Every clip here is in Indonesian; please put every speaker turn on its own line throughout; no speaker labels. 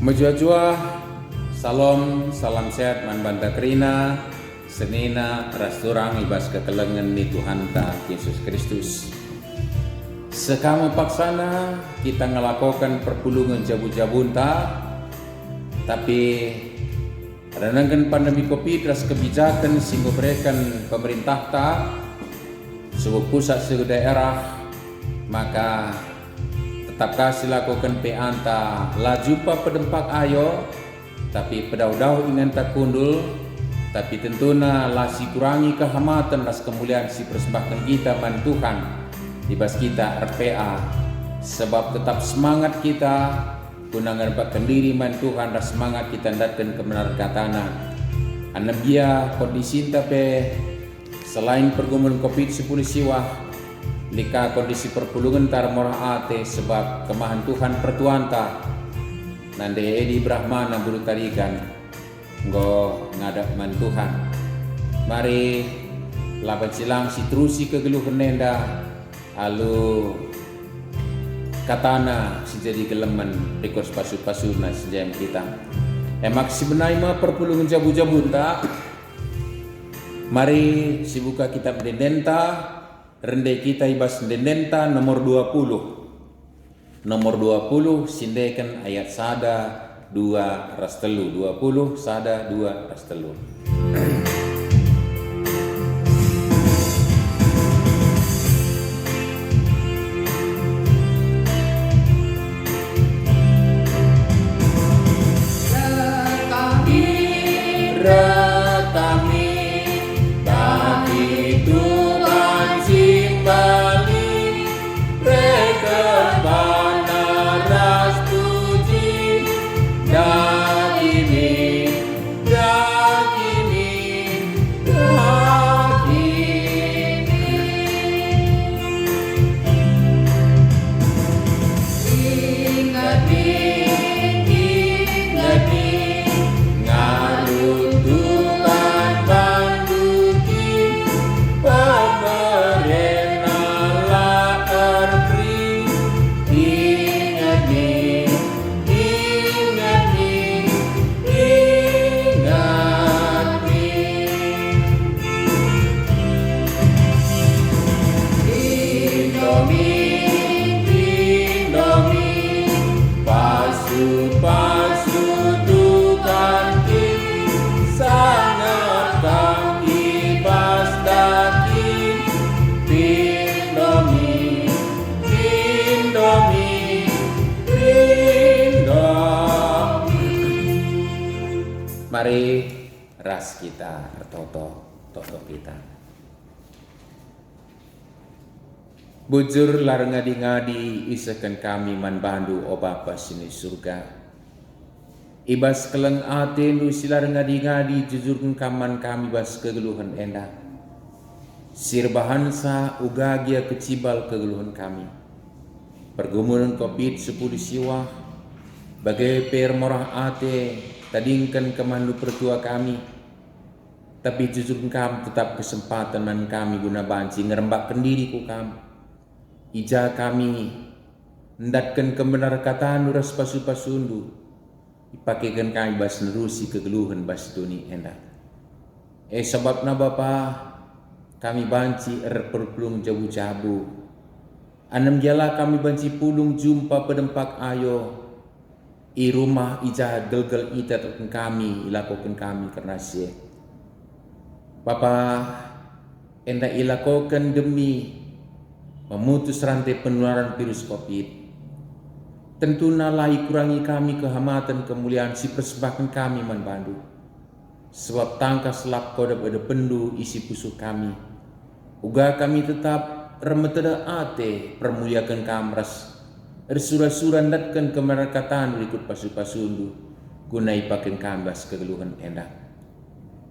Mejua-jua, salam sehat man banda kerina, senina rasturang ibas kekelengan di Tuhan ta Yesus Kristus. Sekamu paksana kita ngelakukan perpulungan jabu-jabun ta, tapi renangkan pandemi COVID ras kebijakan sehingga berikan pemerintah ta sebuah pusat sebuah daerah, maka tetap kasih lakukan peanta laju pa pedempak ayo, tapi pedau-dau ingin tak kundul, tapi tentunya lasi kurangi kehamatan ras kemuliaan si persembahkan kita man Tuhan dibas kita RPA, sebab tetap semangat kita kunangan bakkan diri man Tuhan ras semangat kita datang kebenaran katana. Anabia kondisi tapi selain pergumulan COVID-19 siwah lika kondisi perpulungan tar morah ate sebab kemahan Tuhan pertuanta nande edi Brahmana bulu tarikan nggo ngadak man Tuhan. Mari laban silang si terusi kegeluhan nenda alu katana si jadi gelemen rekos pasu-pasuna sejam kita emak si benai ma perpulungan jabu-jabun tak. Mari si buka kitab Dendenta rendai kita ibas Dendenta nomor 20. Nomor 20 sindekan ayat sada 2 ras telu. 20 sada 2 ras telu. Mari ras kita toto kita. Bujur lar ngadi-ngadi isakan kami man bandu o Bapa sini surga. Ibas keleng ate nu silar ngadi-ngadi jujurkan kaman kami bas kegeluhan endah. Sirbahansa ugagia kecibal kegeluhan kami. Pergumulan COVID-10 siwah bagai per morah ate tadingkan kemandu pertua kami, tapi jujur kami tetap kesempatan man kami guna banci ngerembakkan diriku kami. Ija kami hendatkan kebenar kata nuras pasu-pasundu, ipakaikan kami bas nerusi kegeluhan bas duni endak. Sebabna Bapa kami banci perpulung jabu-jabu, anam jala kami banci pulung jumpa pedempak ayo. I rumah ija gelgel ita terken kami ilakokan kami karena sie Bapa enda ilakokan demi memutus rantai penularan virus COVID. Tentunya lai kurangi kami kehamatan kemuliaan si persembahkan kami man bandu, sebab tangkas lap koda pada pendu isi pusuk kami uga kami tetap remeteda ate permuliakan kamras Ersura-suran datkan kemerakataan berikut pasu-pasundu gunai pakai kambas kegeluhan endah.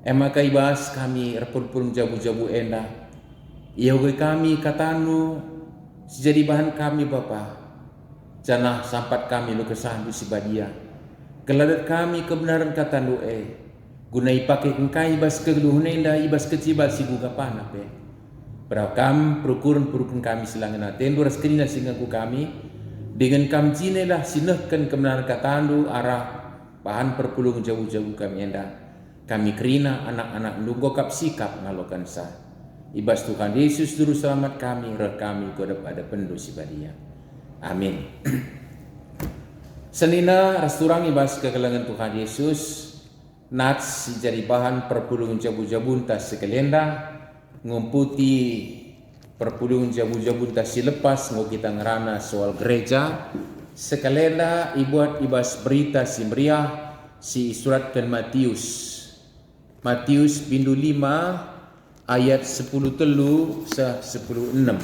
Emakai bahas kami repun-pun jabu-jabu endah. Ia kami katanu sejadi bahan kami Bapa. Janah sampat kami lu kesandu si badia. Keladat kami kebenaran katanu gunai pakai kai bas kegeluhan endah ibas kecibal si buka panape. Berakam perukuran kami silangan aten duras kenina singaku kami. Dengan kam cinelah sinehkan kebenaran katandu arah bahan perpulung jauh-jauh kami enda. Kami kerina anak-anak nunggu kap sikap ngalokan sah. Ibas Tuhan Yesus Juru Selamat kami, roh kami kodap ada pendosi badia. Amin. Senina resturang ibas kekelangan Tuhan Yesus, nats jadi bahan perpulung jabu-jabun tas sekelenda, ngumputi perpulung jabu-jabun tas silepas ngau kita ngerana soal gereja, sekelenda ibuat ibas berita si meriah si suratkan Matius bindu 5 ayat 10 telu sah 10 6.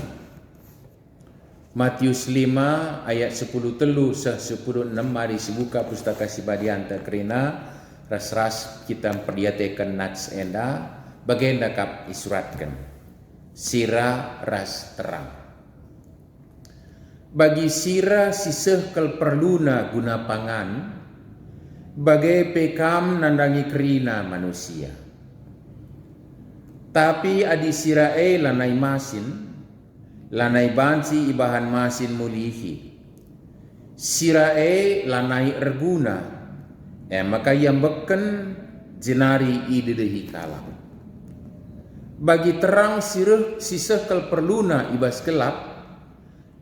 Matius 5 ayat 10 telu sah 10 6. Mari sebuka pustaka si badianta kerina ras-ras kita perdiatekan nats enda bagenda kap isuratkan sira ras terang. Bagi sira siseh kel perluna guna pangan, bagai pekam nandangi kerina manusia. Tapi adi sirae lanai masin, lanai bansi ibahan masin mulihi. Sirae lanai erguna, maka yang beken jenari idedehi kalam. Bagi terang siseh kel perluna ibas gelap,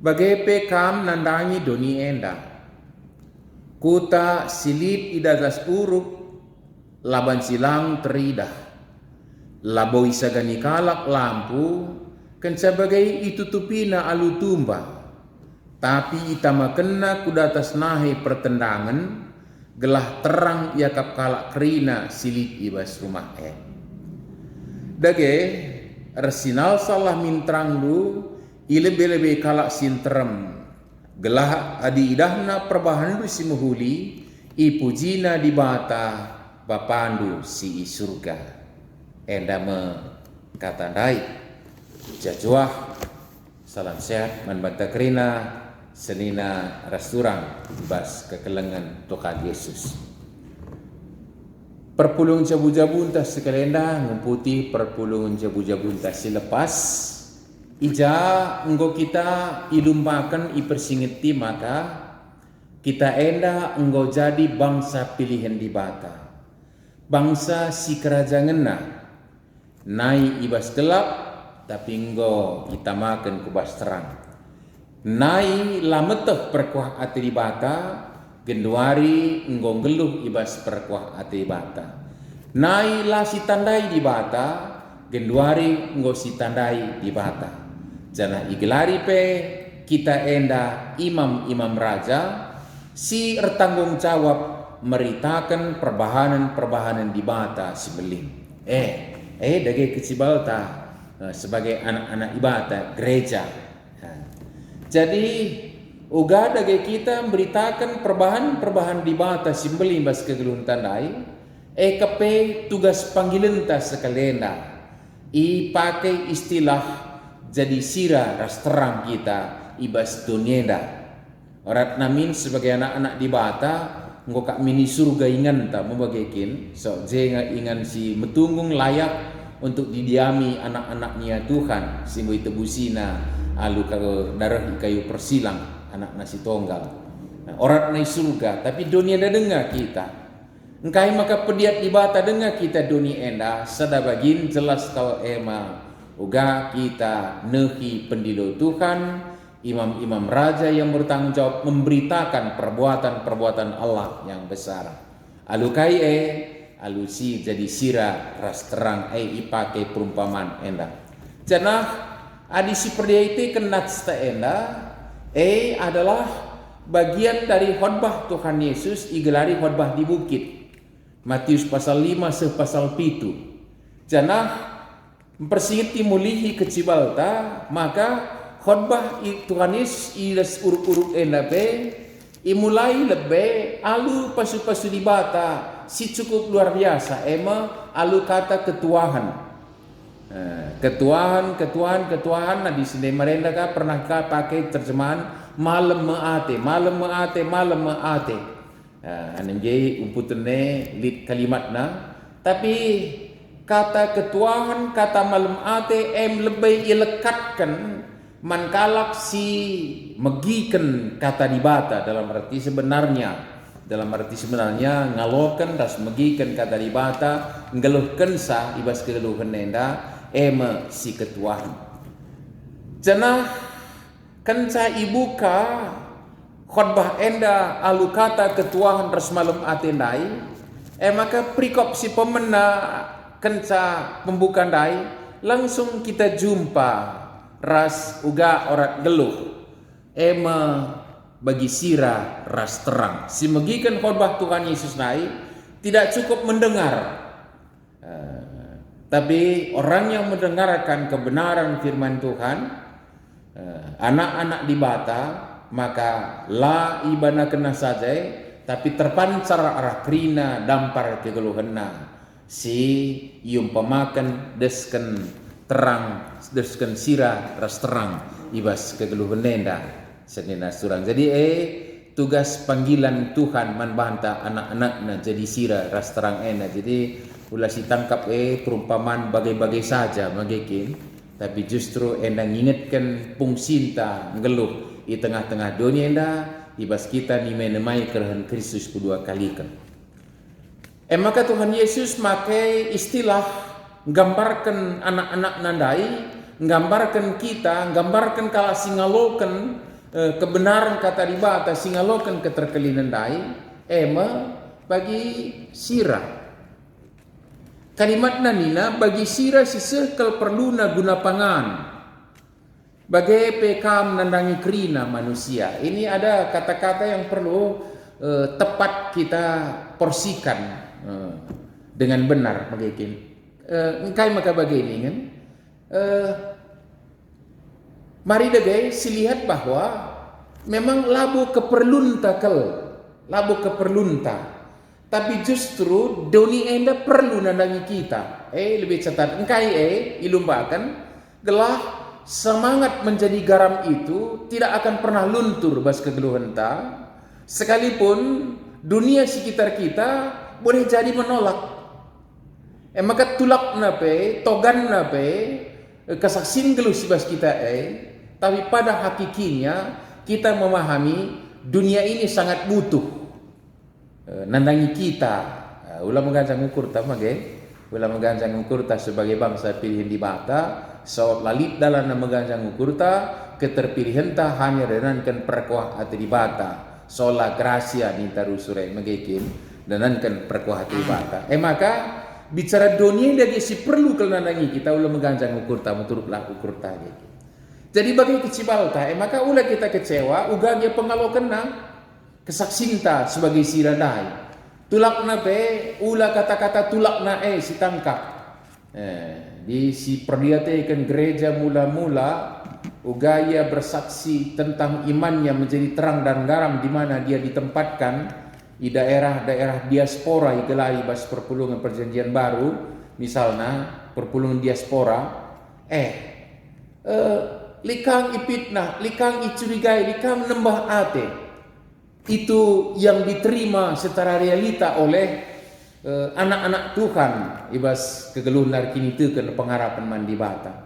bagai pekam nandangi doni enda. Kuta silip idatas uruk, laban silang teridah. Laboi sagani kalak lampu, kan sebagai itu tupina alu tumba. Tapi itama kena kudatas nahe pertendangan, gelah terang yakap kalak kerina silip ibas rumah Dage resinal salah mintrang lu, ilebe-lebe kalak sinterem. Gelah adi idahna perbahan du si muhuli, ipujina di bata bapandu si surga. Enda me katandai jajuah salam sehat manbanta kerina senina rasturang bas kekelengan Tuhan Yesus. Perpulung jabu-jabu entah sekelenda ngumputi perpulung jabu-jabu entah silepas. Ija enggo kita ilumpakan ipersingeti maka kita enda enggo jadi bangsa pilihan di bata. Bangsa si kerajaan nai ibas gelap tapi enggo kita makan kubas terang. Nai lameteh perkuah ati di bata genduari enggo geluh ibas perkuah ati di bata. Nai la si tandai di bata genduari enggo si tandai di bata. Jana igelari pe kita enda imam-imam raja si bertanggung jawab meritakan perbahanan-perbahanan di bata si beling. Dage kecibalta sebagai anak-anak ibadah gereja. Jadi uga dage kita memberitakan perbahanan di bata si beling bas kegelun tandai. Kepe tugas panggilan tas sekalenda. Pakai istilah jadi sira ras terang kita ibas donienda. Orat namin sebagai anak-anak di bata engko kak mini surga ingan ta membagikin so jenga ingan si metunggung layak untuk didiami anak-anaknya Tuhan simbo itu busina alu karo darah kayu persilang anak nasi tonggal. Nah, orat nai surga tapi donienda dengar kita. Engkai maka pediat di bata dengar kita donienda sadabagin jelas tau ema uga kita nehi pendilo Tuhan, imam-imam raja yang bertanggung jawab memberitakan perbuatan-perbuatan Allah yang besar. Alukai alusi jadi sira ras terang ipake perumpamaan enda. Janah adisi perdiaiti kenat sta enda adalah bagian dari khotbah Tuhan Yesus igelari khotbah di bukit. Matius pasal 5 pasal 7. Janah mempersingiti mulihi kecibalta maka khotbah Tuhan Yesus ilas uruk-uruk endape imulai lebe alu pasu-pasu di bata si cukup luar biasa alu kata ketuahan. Ketuahan nah di sini merenda ka pernah ka pakai terjemahan malam meate. Anengge umputene lit kalimatna tapi kata ketuahan, kata malam ate lebih ilekatkan mankalak si megiken kata dibata dalam arti sebenarnya dalam arti sebenarnya ngalokan ras megikan kata dibata ngeluhkan sa ibas kegeluhan nenda ema si ketuahan cenah kenca ibuka khotbah enda alu kata ketuahan ras malum atendai maka prikop si pemena kenca pembukaan dai langsung kita jumpa ras uga orat geluh ema bagi sira ras terang si megikan khotbah Tuhan Yesus nai tidak cukup mendengar tapi orang yang mendengarkan kebenaran firman Tuhan anak-anak di bata maka la ibana kena saja tapi terpancar arah krina dampar kegeluhanna si ium pemakan desken terang desken sira ras terang ibas kegeluhan nenda senina surang jadi tugas panggilan Tuhan manbanta anak-anaknya jadi sira ras terang ena jadi ulah si tangkap perumpamaan bagai-bagai saja magikin tapi justru enda ngingetkan pung sinta ngeluh di tengah-tengah dunia enda ibas kita ni menemai kerahan Kristus kedua kali kan maka Tuhan Yesus pakai istilah gambarkan anak-anak nandai gambarkan kita gambarkan kala singalokan kebenaran kata dibata singalokan keterkelinan dai bagi sira kalimat nanina bagi sira sisehkel perluna guna pangan bagai pekam nandangi krina manusia ini ada kata-kata yang perlu tepat kita porsikan dengan benar magikin engkai maka begini kan mari dege silihat bahwa memang labu keperlunta tapi justru doni enda perlu nandangi kita lebih catat engkai ilumbakan gelah semangat menjadi garam itu tidak akan pernah luntur bas kegeluhan ta sekalipun dunia sekitar kita boleh jadi menolak maka tulak nape togan nape kesaksin geluh sibas kita tapi pada hakikinya kita memahami dunia ini sangat butuh nandangi kita ulah menggancang ukur ta ulah menggancang ukur ta sebagai bangsa pilihan di bata sawat lalit dalam menggancang ukur ta keterpilihan ta hanya denankan perkuah hati di bata sola gracia ni tarusure megekin denankan perkuah hati di bata maka bicara dunia dari si perlu kelanangi kita ulah menggancang ukur ta menurutlah ukur ta jadi bagi kecibal ta maka ulah kita kecewa uganya pengalokan na kesaksinta sebagai siradai tulak na ulah kata-kata tulak na si tangkap di si perlihatkan gereja mula-mula ugaya bersaksi tentang imannya menjadi terang dan garam di mana dia ditempatkan di daerah-daerah diaspora igelai bas perpulungan perjanjian baru misalnya perpulungan diaspora likang ipitnah likang icurigai likang nembah ate itu yang diterima secara realita oleh anak-anak Tuhan ibas kegeluhan kini tekan pengharapan mandi bata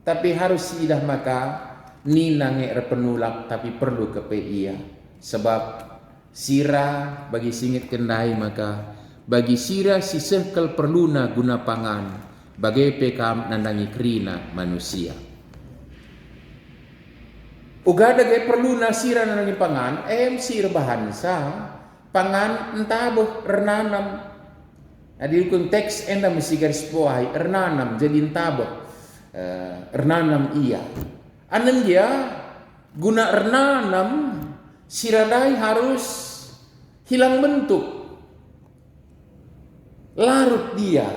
tapi harus idah maka ni nange penulak tapi perlu kepeia sebab sira bagi singit kendai maka bagi sira sisehkel perluna guna pangan bagai pekam nandangi krina manusia uga dage perluna sira nandangi pangan sir bahansa pangan entah renanam adi konteks enda mesti garis bawahi renanam jadi entah renanam iya anan dia guna renanam siradai harus hilang bentuk larut dia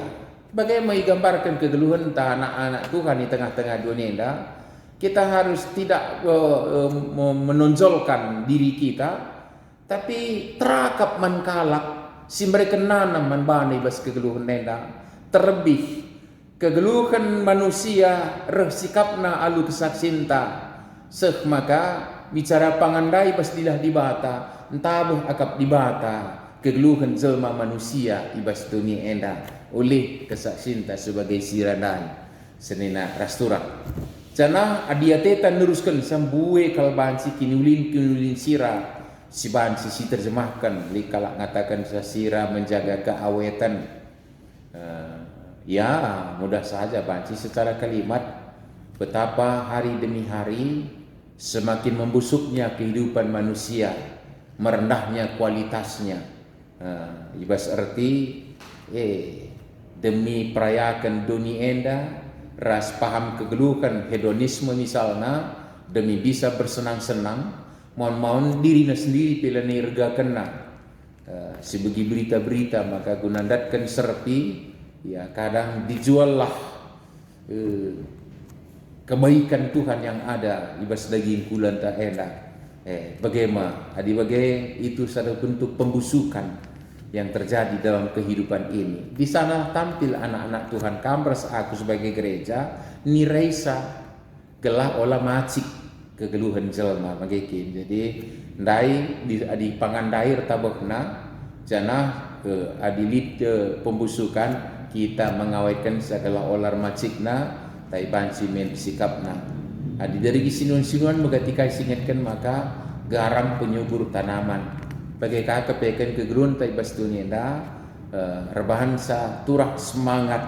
bagaimana digambarkan kegeluhan anak-anak Tuhan di tengah-tengah dunia ini kita harus tidak menonjolkan diri kita tapi terakap mankalak si mereka nanam manbani bas kegeluhan nenda terlebih kegeluhan manusia sikapna alu kesaksinta maka bicara pangandai bas dilah dibata entabuh akap dibata kegeluhan jelma manusia ibas dunia enda oleh kesaksinta sebagai siradai senina rastura jana adiateta neruskan sambue kalbansi kinulin sira si bahan sisi terjemahkan li kalak ngatakan sasira menjaga keawetan. Ya mudah saja banci secara kalimat betapa hari demi hari semakin membusuknya kehidupan manusia, merendahnya kualitasnya. Ibas arti demi perayakan dunia enda ras paham kegeluhan hedonisme misalnya, demi bisa bersenang-senang mohon dirinya sendiri pila nirga kena sebagi berita-berita maka gunandatkan serpi ya kadang dijual lah kebaikan Tuhan yang ada ibas daging kulan tak enak. Bagaimana itu satu bentuk pembusukan yang terjadi dalam kehidupan ini. Di sana tampil anak-anak Tuhan kamers aku sebagai gereja niraisa gelah olah macik kegeluhan jelma magikin. Jadi ndai di pangandair tabokna jana adilit pembusukan kita mengawetkan segala olar macikna tai banci men sikapna. Adi dari sinuan-sinuan megatika singetkan maka garam penyubur tanaman. Bagai kepekan kegerun tai bas dunia enda rebahan sa turah semangat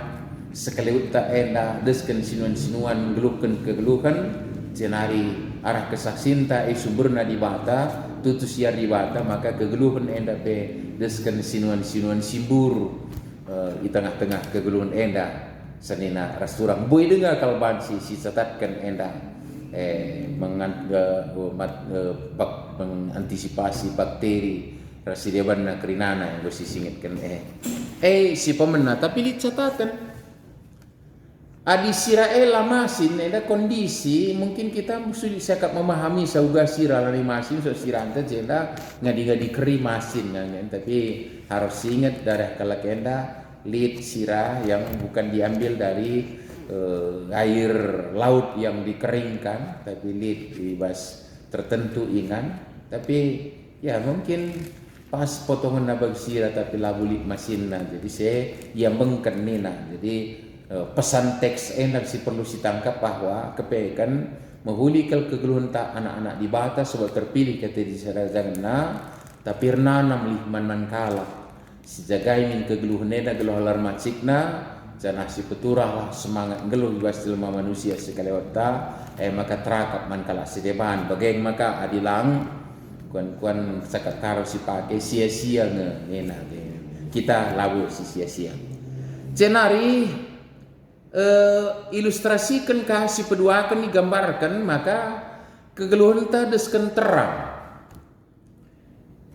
sekaliut tak enda desken sinuan-sinuan geluhkan kegeluhan jenari arah kesaksinta sumberna di bata tutus siar di bata maka kegeluhan enda pe desken sinuan-sinuan simbur di tengah-tengah kegeluhan enda senina rasturang boy dengar kalban si catatkan enda mengantisipasi bakteri rasideban na kerinana yang bersisingitkan si pemena tapi dicatatan adi sirae lamasin ada kondisi mungkin kita mesti sakap memahami sauga sira lari masin so siranta jenda ngadi keri masin tapi harus ingat darah kalakenda lid sirah yang bukan diambil dari air laut yang dikeringkan tapi lid ibas tertentu ingan tapi ya mungkin pas potongan nabag sirah tapi labu lid masinna jadi saya yang mengkenina jadi pesan teks enak si perlu ditangkap bahwa kepekan menghulikal kegeluhan tak anak-anak di batas sebab terpilih kata di sarajangna tapi nanam lihman kalah si jagai min kegeluhan eda geluh alar macikna janah si peturah lah semangat geluh bebas jelma manusia sekali waktu maka terakap man kalah si depan bagaimana maka adilang kuan sakat karo si pakai sia-sia ngena kita labu si sia-sia jenari ilustrasikan kasih peduakan digambarkan maka kegeluhan ta desken terang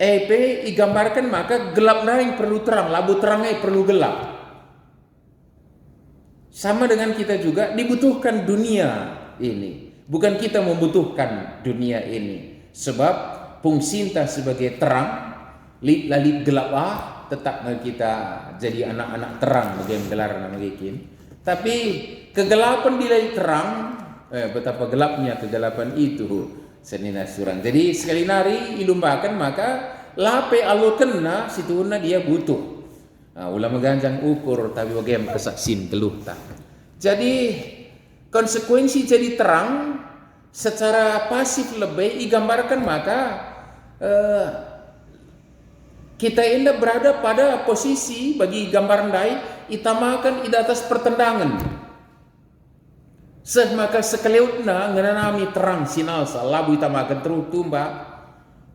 digambarkan maka gelap yang perlu terang labu terangnya perlu gelap sama dengan kita juga dibutuhkan dunia ini bukan kita membutuhkan dunia ini sebab fungsinta sebagai terang lalit gelap tetap kita jadi anak-anak terang bagaimana gelar namagikin tapi kegelapan dilai terang betapa gelapnya kegelapan itu senina surang. Jadi sekali nari ilumbakan maka lape alo kena situna dia butuh. Ulama ganjang ukur tapi bagaimana kesaksin keluh tak. Jadi konsekuensi jadi terang secara pasif lebih digambarkan maka kita indah berada pada posisi bagi gambaran dai itamakan di atas pertendangan. Maka sekeleutna ngenanami terang sinalsa labu itamakan terutumba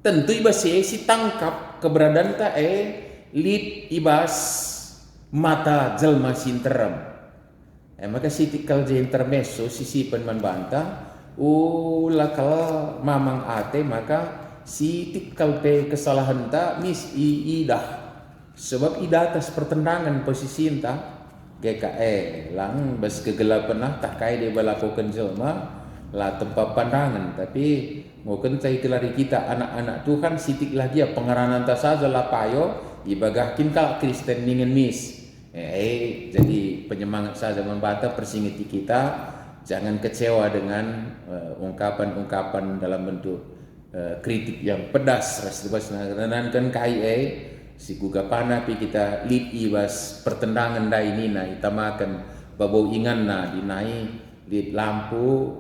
tentu ibas si tangkap keberadaan ta lid ibas mata jelma sinterem maka si tikal je intermeso sisi penman bantah lakal mamang ate maka si tikal pe kesalahan ta mis idah sebab ida atas pertendangan posisi ta GKE lang bas kegelapan tak kaya dia balakukan jelma lah tempat pandangan tapi mungkin saya kelari kita anak-anak Tuhan sitik lagi ya pengaranan tak saja lah payo ibagahkin kalau Kristen ningen mis jadi penyemangat saja membantah persingiti kita jangan kecewa dengan ungkapan-ungkapan dalam bentuk kritik yang pedas ras kan kai si gugapana pi kita lid ibas pertendangan dai nina itamakan babau ingan na dinai lid lampu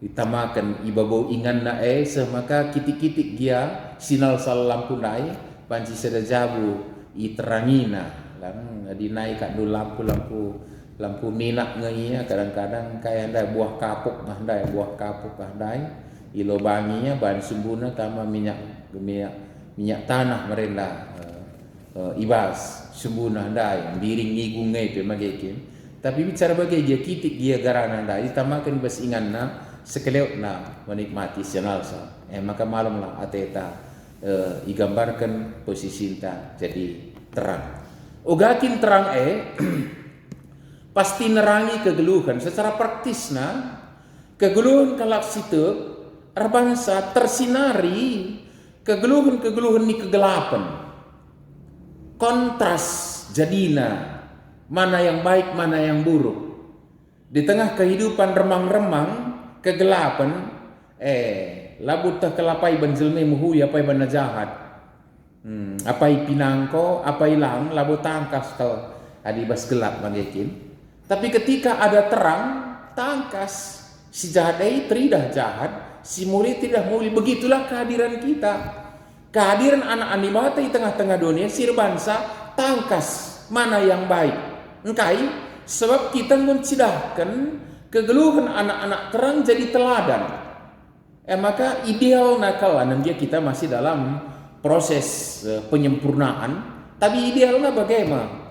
ditamakan ibabau ingan na semaka kitik-kitik dia sinal sal lampu nai panci seda jabu iterangina lang dinai kat do lampu minak ngai kadang-kadang kayak ada buah kapuk ngandai buah kapuk ngandai ilobanginya bahan sumbuna tama minyak tanah merenda ibas sumbuna ndai biring ngigung ngai pe magekin tapi bicara bagai dia kitik dia garana ndai ditamakan bas ingan na sekeleut na menikmati senalsa maka malamlah ateta digambarkan posisi ta jadi terang ugakin terang pasti nerangi kegeluhan secara praktisna kegeluhan kalak situ erbangsa tersinari kegeluhan ni kegelapan kontras jadina mana yang baik mana yang buruk di tengah kehidupan remang-remang kegelapan labut tah kelapai banjelme muhui apai bana jahat apai pinangko apai lang labut tangkas kal adibas gelap magekin tapi ketika ada terang tangkas si jahat tridah jahat si muli tidak muli begitulah kehadiran kita kehadiran anak animata di tengah-tengah dunia sirbansa tangkas mana yang baik engkai sebab kita mencidahkan kegeluhan anak-anak terang jadi teladan. Maka ideal nakalan dia kita masih dalam proses penyempurnaan. Tapi idealnya bagaimana?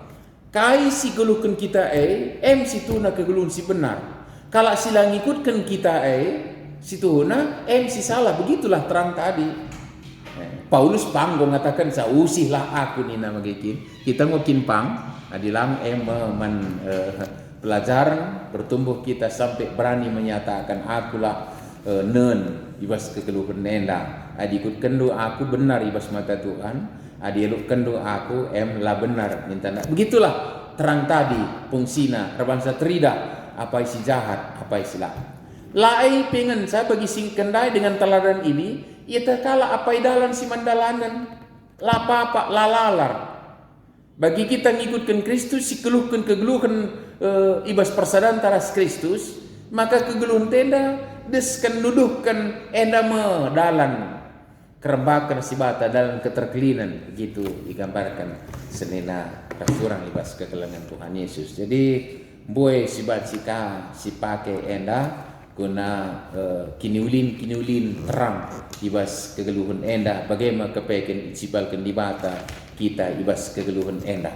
Kai si geluhkan kita situ na kegeluhan si benar. Kalau sila ngikutkan kita situ na si salah. Begitulah terang tadi. Paulus panggo ngatakan sausihlah aku ni nama gikin. Kita ngokin pang adilang pelajaran bertumbuh kita sampai berani menyatakan akulah nen ibas kegeluhan nenda adikut kendu aku benar ibas mata Tuhan adiluk kendu aku lah benar minta begitulah terang tadi fungsina terbangsa terida apa isi jahat apa isi lai pengen saya bagi sing kendai dengan teladan ini ia terkala apa dalan si mandalanan lapa lalalar bagi kita ngikutkan Kristus si keluhkan kegeluhan ibas persadaran taras Kristus maka kegeluhan tenda deskan nuduhkan endama dalam kerembakan sibata dalam keterkelinan begitu digambarkan senena kurang ibas kekelangan Tuhan Yesus jadi boy sibat sika sipake enda guna kiniulin terang ibas kegeluhan enda bagaimana kepeken sibalkan dibata kita ibas kegeluhan enda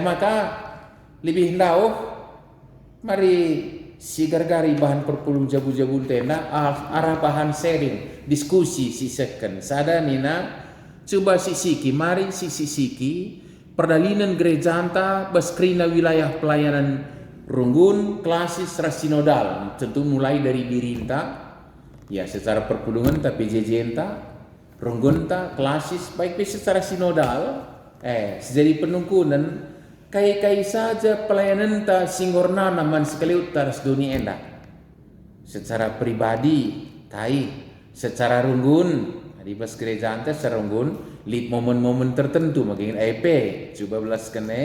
maka lebih hendak mari si gargari bahan perpulung jabu-jabu tenda arah bahan sharing diskusi si second sada nina coba sisiki mari sisiki perdalinan gereja anta baskrina wilayah pelayanan runggun klasis rasinodal tentu mulai dari dirinta ya secara perpulungan tapi jejenta runggunta klasis baik secara sinodal sejadi penungkunan kai saja pelayanan ta singorna naman sekali utaras dunia enda secara pribadi secara runggun di bas gereja anta secara runggun lip momen-momen tertentu makin coba belas kene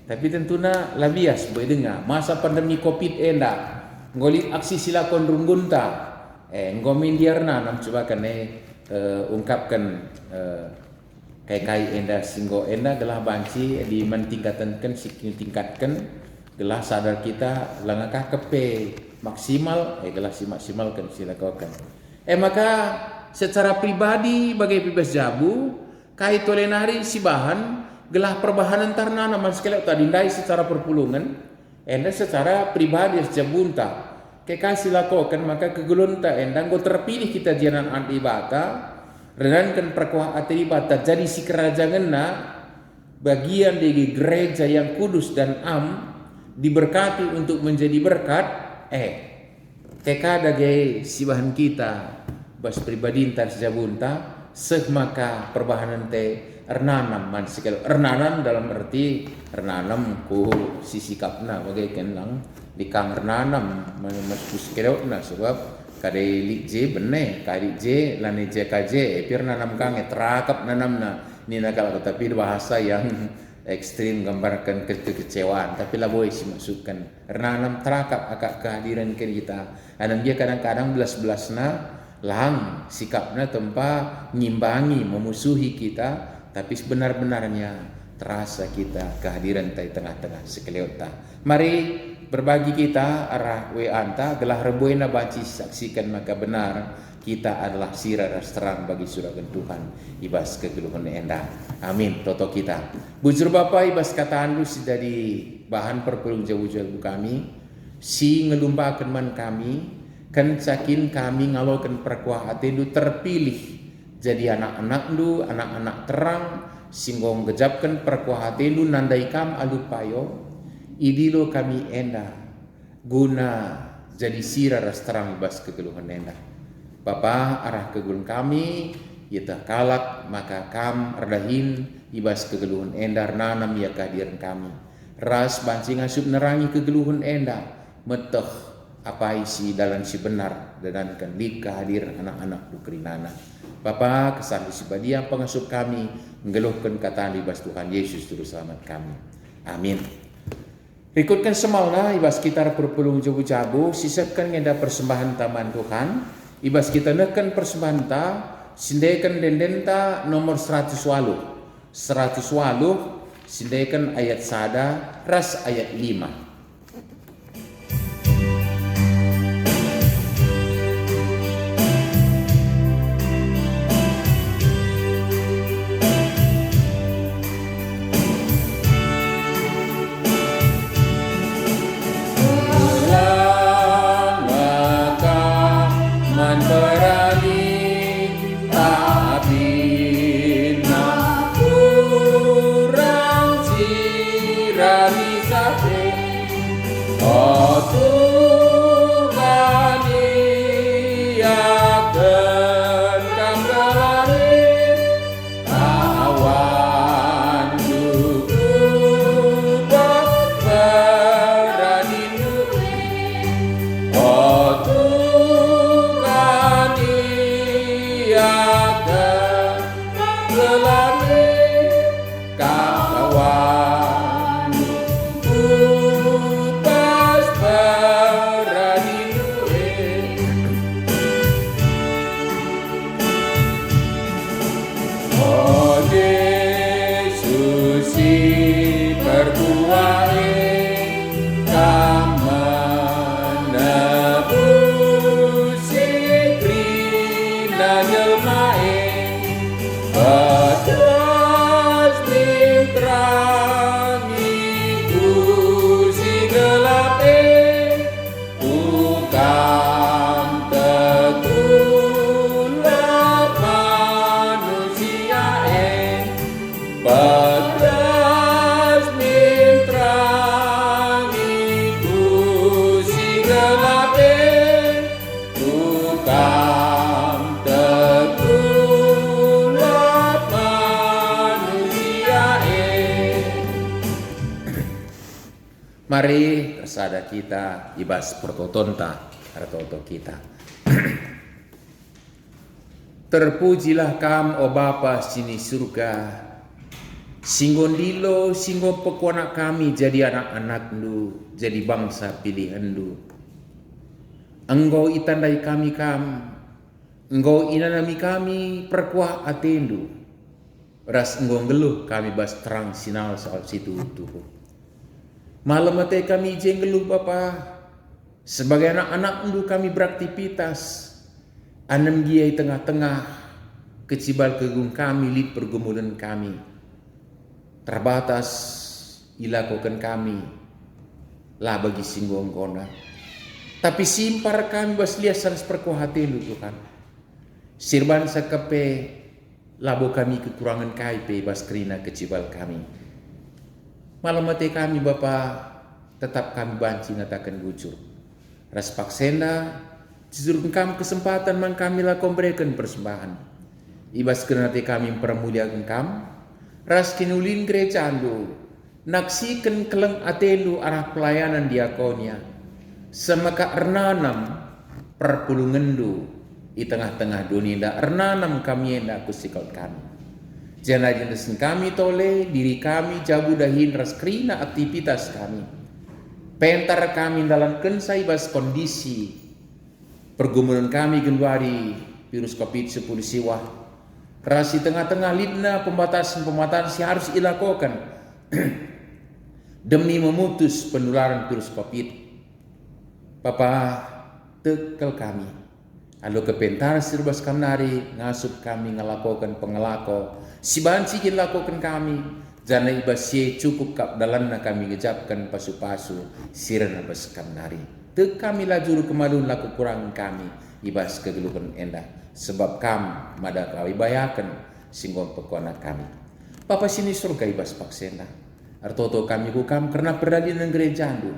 tapi tentunya labias boleh dengar masa pandemi covid enda ngolit aksi silakon runggun ta ngomin diarna nam coba kene ungkapkan kai enda singgo enda gelah banci di mentingkatkan tingkatkan gelah sadar kita langkah kepe maksimal gelah si maksimalkan silakan maka secara pribadi bagai bebas jabu kai tolenari si bahan gelah perbahanan tarna naman sekali tadi ndai secara perpulungan enda secara pribadi sejabunta kai silakan maka kegulunta enda go terpilih kita jalan anti bata renankan perkuah atribata jadi si kerajaan na bagian dari gereja yang kudus dan diberkati untuk menjadi berkat kekada gay si bahan kita bas pribadi entar sejabunta maka perbahanan ernanam man sekali ernanam dalam arti ernanam ku si sikapna bagaikan lang dikang ernanam maskus kereutna sebab kadai likje benne kadai je lane je kaje pir nanam kang terakap nanamna ni nakal tetapi bahasa yang ekstrim gambarkan kekecewaan, tapi lah boleh sih masukkan karena anam terakap akak kehadiran kita. Anam dia kadang-kadang belas-belasna lang sikapnya tempat ngimbangi memusuhi kita, tapi sebenar-benarnya terasa kita kehadiran di tengah-tengah sekeliota. Mari berbagi kita arah anta gelah rebuena banci saksikan maka benar kita adalah sirah terang bagi suragan Tuhan ibas kegeluhan endah. Amin. Toto kita. Bujur Bapa ibas kata andu dari bahan perpelung jauh-jauh kami si ngelumbakan man kami kan cakin kami ngalokan perkuah atendu terpilih jadi anak-anak du anak-anak terang singgong gejapkan perkuah atendu nandai kam alupayo idilo kami endah guna jadi sirah terang ibas kegeluhan endah. Bapa arah kegeluhan kami yaitu kalak maka kam erdahin ibas kegeluhan endar nanam ya kehadiran kami ras bancing asup nerangi kegeluhan endah meteh apa isi dalam si benar dan kan di kehadiran anak-anak bukrinana. Bapa kesan si badia pengasup kami menggeluhkan kata ibas Tuhan Yesus terus selamat kami. Amin. Ikutkan semalna ibas kita perpelung jabu-jabu sisapkan ngeda persembahan taman Tuhan. Ibas kita nekan persembahan ta sindekan dendenta nomor 100 waluh sindekan ayat sada ras ayat 5. Mari bersada kita ibas pertotonta artoto kita. Terpujilah kam o Bapa sini surga, singgon lilo singgon pekuanak kami jadi anak-anak lu, jadi bangsa pilihan lu. Engkau itandai kami engkau inanami kami perkuah atendu. Ras engkau geluh kami bas terang sinal soal situ tuh. Malam mate kami jenggeluh Bapa, sebagai anak-anak lu kami beraktivitas, anem giai tengah-tengah, kecibal kegung kami lid pergumulan kami, terbatas ilakukan kami, lah bagi singgong kona. Tapi simpar kami bas liasan seperkuhati lu Tuhan, sirban sekepe, labo kami kekurangan kaipe bas kerina kecibal kami. Malam mati kami Bapa, tetap kami banci ngatakan gucur. Ras paksenda, jujurkan kami kesempatan mang kami lakukan berikan persembahan. Ibas kenati kami permuliakan kami, ras kinulin gereja andu, naksikan keleng atelu arah pelayanan diakonia, semaka ernanam perpulungan du, di tengah-tengah dunia ernanam kami yang aku sikot kami. Jana jendesin kami tole diri kami jabu dahin ras krina aktivitas kami. Pentar kami dalam kensai bas kondisi pergumulan kami genduari virus COVID-19 siwah. Rasi tengah-tengah lidna pembatasan-pembatasan harus dilakukan demi memutus penularan virus COVID. Papa tekel kami. Alo kepentar sirbas kamnari ngasup kami ngelakukan pengelako. Si banci kin lakukan kami. Jana ibasye cukup kap dalanna kami ngejapkan pasu-pasu sirana bas kamnari. Tek kami lajur kemalun laku kurang kami ibas kegelukan endah. Sebab kam mada kau ibayakan singgon pekona kami. Papa sini surga ibas paksena. Artoto kami kukam karena berdalil nang gereja andu.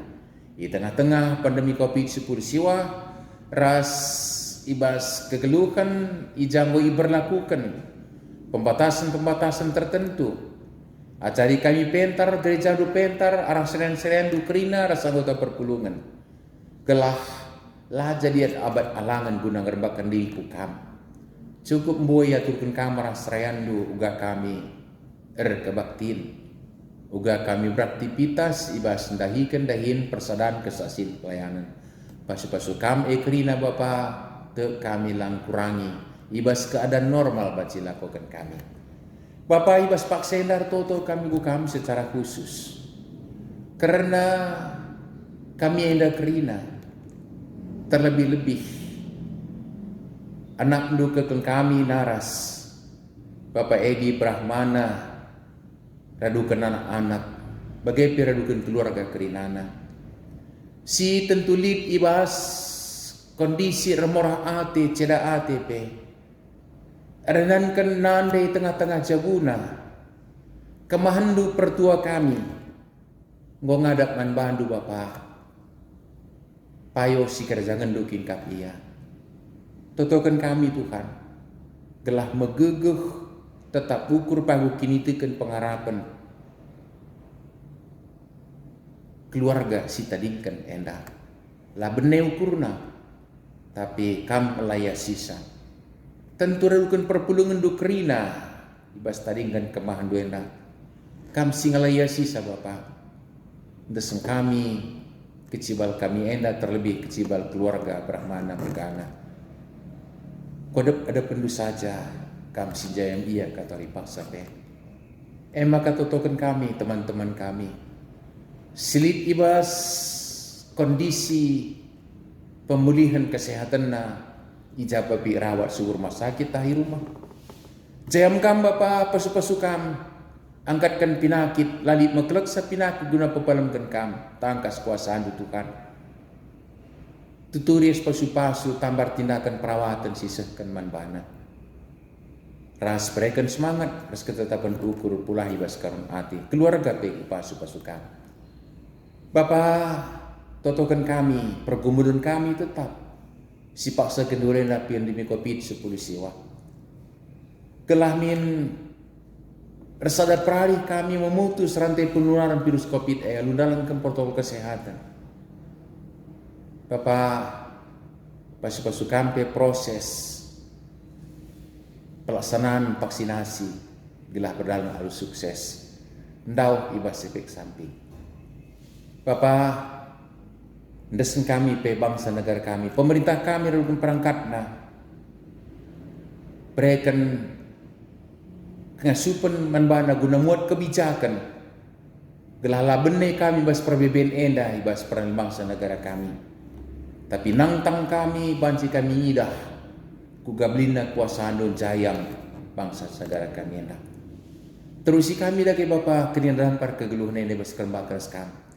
Di tengah-tengah pandemi COVID-19 siwa ras ibas kegelukan ijanggo iberlakukan pembatasan-pembatasan tertentu. Acari kami pentar, gereja du pentar, arang seren-seren du kerina ras anggota perpulungan. Gelah lah jadi abad alangan guna ngerbakan diri kukam. Cukup mboy aturkan kamar serayandu uga kami kebaktin. Uga kami beraktivitas ibas dahikan dahin persadaan kesaksian pelayanan. Pasu-pasu kam kerina bapa te kami lang kurangi ibas keadaan normal baci lakukan kami. Bapa ibas paksendar toto kami gukam secara khusus. Karena kami enda kerina terlebih-lebih anak dukakan kami naras Bapak Edi Brahmana radukan anak-anak bagai piradukan keluarga kerinana. Si tentulit ibas kondisi remorah ate ceda ATP. Arenan kan nandai tengah-tengah jaguna. Kemahandu pertua kami. Ngong ngadak man bandu bapa. Payo si kerjangan dukin kapia. Totokan kami Tuhan. Gelah megegeh tetap ukur pagu kini tekan pengharapan. Keluarga si tadingkan endah. Lah bene ukurna. Tapi kam melaya sisa. Tentu radukan perpulungan du kerina. Ibas tadingkan kemahan du endah. Kam singalaya sisa Bapak. Deseng kami. Kecibal kami endah terlebih kecibal keluarga Brahmana Megana. Kodep ada pendu saja. Kam sinjayam iya kata ripaksa pe. Maka totokan kami teman-teman kami. Silit ibas kondisi pemulihan kesehatan na ijabah rawat su rumah sakit tahi rumah. Jayam kam bapa pasu-pasu kam angkatkan pinakit lalit mekelek sa pinakit guna pepalamkan kam tangkas kuasaan Tuhan. Tuturis pasu-pasu tambar tindakan perawatan sisahkan manbana. Ras berikan semangat ras ketetapan ukur pula ibas karun hati keluarga pe pasu-pasu kam. Bapa totokan kami, pergumulan kami tetap si paksa kenduren lapian demi COVID-19 siwa. Kelahmin resadar perari kami memutus rantai penularan virus COVID lundalankan protokol kesehatan. Bapak pasu-pasu kampe proses pelaksanaan vaksinasi gelah berdalam harus sukses. Ndau ibas efek samping. Bapak ndesen kami pe bangsa negara kami, pemerintah kami rukun perangkatna berikan ngasupan manbana guna muat kebijakan gelala bene kami bas perbeben endah ibas peran bangsa negara kami. Tapi nangtang kami banci kami ngidah ku gablina kuasa andon jayang bangsa negara kami endah. Terusi kami lagi Bapak kenian dampar kegeluhan ini bas kerembakaras kami.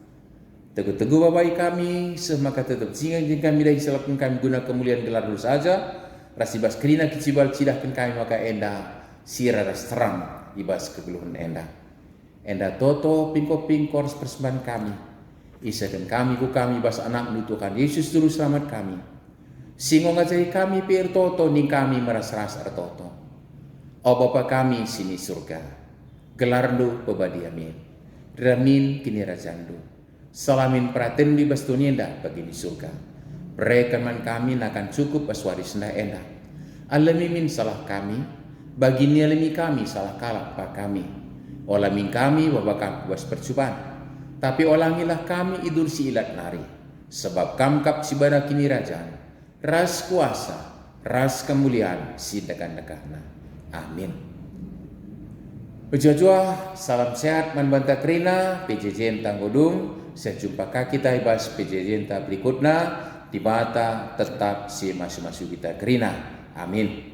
Teguh-teguh babai kami semaka tetap singan kami dah isalakan kami guna kemuliaan gelar dulu saja. Rasibas kerina kicibal cidahkan kami maka endah sira ras terang ibas kegeluhan endah. Endah toto pingkor persembahan kami. Isakan kami ku kami bas anak Tuhan Yesus dulu selamat kami. Singong ngajari kami per toto ning kami meras-ras toto. O Bapa kami sini surga. Gelardu pebadi amin. Ramin kini rajandu. Salamin praten di bastunienda bagi di surga. Berekaman kami akan cukup aswaris nda endah. Alamimin salah kami. Bagi nialimi kami salah kalah pa kami. Olamin kami babakam was percobaan. Tapi olangilah kami idul si ilat nari. Sebab kamkap si bara kini rajaan. Ras kuasa, ras kemuliaan si dekan-dekana. Amin. Bejajua, salam sehat manbanta kerina, PJJ Tanggodung, sejumpa kita ibas PJJ berikutnya, di mata tetap si masuk-masuk kita kerina. Amin.